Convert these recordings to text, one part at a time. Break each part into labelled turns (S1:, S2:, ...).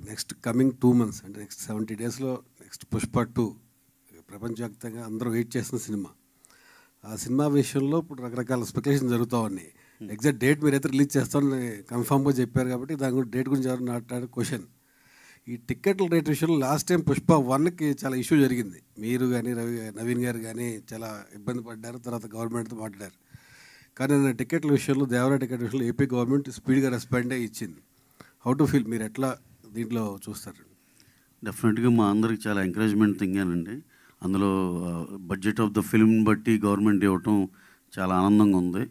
S1: Next coming 2 months అంటే next 70 daysలో next Pushpa 2 ప్రపంచవ్యాప్తంగా అందరూ వెయిట్ చేస్తున్న సినిమా. ఆ సినిమా విషయంలో ఇప్పుడు రకరకాల స్పెక్యులేషన్ జరుగుతూ ఉన్నాయి. ఎగ్జాక్ట్ డేట్ మీరైతే రిలీజ్ చేస్తామని కన్ఫామ్గా చెప్పారు కాబట్టి దాని గురించి డేట్ గురించి ఎవరు మాట్లాడే క్వశ్చన్. ఈ టికెట్ల రేట్ విషయంలో లాస్ట్ టైం పుష్ప 1కి చాలా ఇష్యూ జరిగింది. మీరు కానీ నవీన్ గారు కానీ చాలా ఇబ్బంది పడ్డారు, తర్వాత గవర్నమెంట్తో మాట్లాడారు. కానీ నేను టికెట్ల విషయంలో దేవరా టికెట్ విషయంలో ఏపీ గవర్నమెంట్ స్పీడ్గా రెస్పాండ్ అయ్యి ఇచ్చింది. హౌ టు ఫీల్, మీరు ఎట్లా దీంట్లో చూస్తారు?
S2: డెఫినెట్గా మా అందరికి చాలా ఎంకరేజ్మెంట్ థింగేనండి. అందులో బడ్జెట్ ఆఫ్ ద ఫిల్మ్ బట్టి గవర్నమెంట్ ఇవ్వటం చాలా ఆనందంగా ఉంది.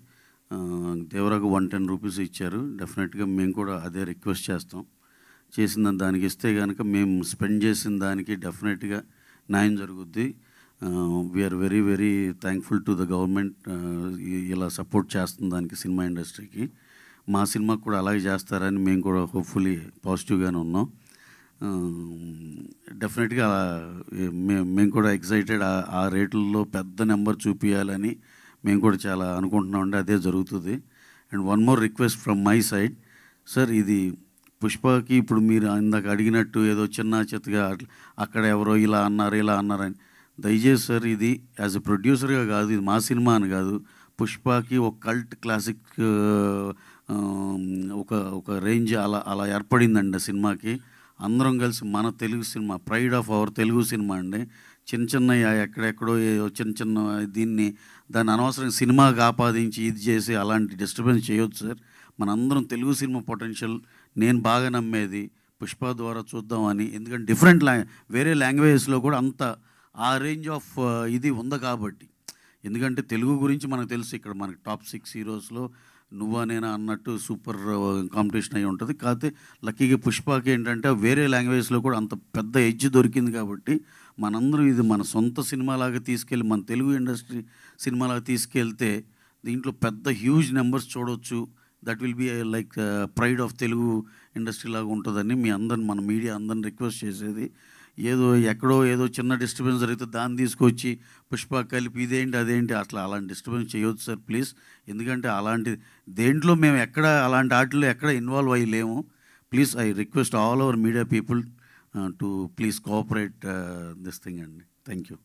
S2: దేవరాకు 110 రూపీస్ ఇచ్చారు. డెఫినెట్గా మేము కూడా అదే రిక్వెస్ట్ చేస్తాం. చేసిన దానికి ఇస్తే కనుక మేము స్పెండ్ చేసిన దానికి డెఫినెట్గా న్యాయం జరుగుద్ది. We are very very thankful to the government ఇలా సపోర్ట్ చేస్తుంది దానికి, సినిమా ఇండస్ట్రీకి. మా సినిమాకి కూడా అలాగే చేస్తారని మేము కూడా హోప్ఫుల్లీ పాజిటివ్గానే ఉన్నాం. డెఫినెట్గా మేము కూడా ఎక్సైటెడ్. ఆ రేట్లలో పెద్ద నెంబర్ చూపించాలని మేము కూడా చాలా అనుకుంటున్నామండి. అదే జరుగుతుంది. And one more request from my side sir, ఇది పుష్పకి ఇప్పుడు మీరు ఇందాక అడిగినట్టు ఏదో చిన్న చిత్తగా అక్కడ ఎవరో ఇలా అన్నారని దయచేసి సార్, ఇది యాజ్ ఎ ప్రొడ్యూసర్గా కాదు, ఇది మా సినిమా అని కాదు. పుష్పకి ఒక కల్ట్ క్లాసిక్ ఒక రేంజ్ అలా ఏర్పడిందండి ఆ సినిమాకి. అందరం కలిసి మన Telugu cinema, pride of our Telugu cinema అండి. చిన్న ఎక్కడెక్కడో చిన్న దాన్ని అనవసరంగా సినిమాగా ఆపాదించి ఇది చేసి అలాంటి డిస్టర్బెన్స్ చేయొద్దు సార్. మనందరం తెలుగు సినిమా పొటెన్షియల్ నేను బాగా నమ్మేది పుష్ప ద్వారా చూద్దామని. ఎందుకంటే డిఫరెంట్ వేరే లాంగ్వేజెస్లో కూడా అంత ఆ రేంజ్ ఆఫ్ ఇది ఉంది కాబట్టి. ఎందుకంటే తెలుగు గురించి మనకు తెలుసు, ఇక్కడ మనకి టాప్ 6 హీరోస్లో నువ్వా నేనా అన్నట్టు సూపర్ కాంపిటీషన్ అయి ఉంటుంది. కాకపోతే లక్కీగా పుష్పకి ఏంటంటే వేరే లాంగ్వేజ్లో కూడా అంత పెద్ద ఎడ్జ్ దొరికింది కాబట్టి మనందరూ ఇది మన సొంత సినిమాలాగా తీసుకెళ్ళి, మన తెలుగు ఇండస్ట్రీ సినిమాలాగా తీసుకెళ్తే దీంట్లో పెద్ద హ్యూజ్ నెంబర్స్ చూడవచ్చు. That will be like pride of Telugu industry లాగా ఉంటుందని మన మీడియా అందరిని రిక్వెస్ట్ చేసేది. ఎక్కడో ఏదో చిన్న డిస్టర్బెన్స్ జరిగితే దాన్ని తీసుకొచ్చి పుష్ప కలిపి ఇదేంటి అదేంటి అలాంటి డిస్టర్బెన్స్ చేయొద్దు సార్ ప్లీజ్. ఎందుకంటే అలాంటి దేంట్లో మేము అలాంటి వాటిలో ఎక్కడ ఇన్వాల్వ్ అయ్యలేము. Please I request all our media people to please cooperate this thing అండి. Thank you.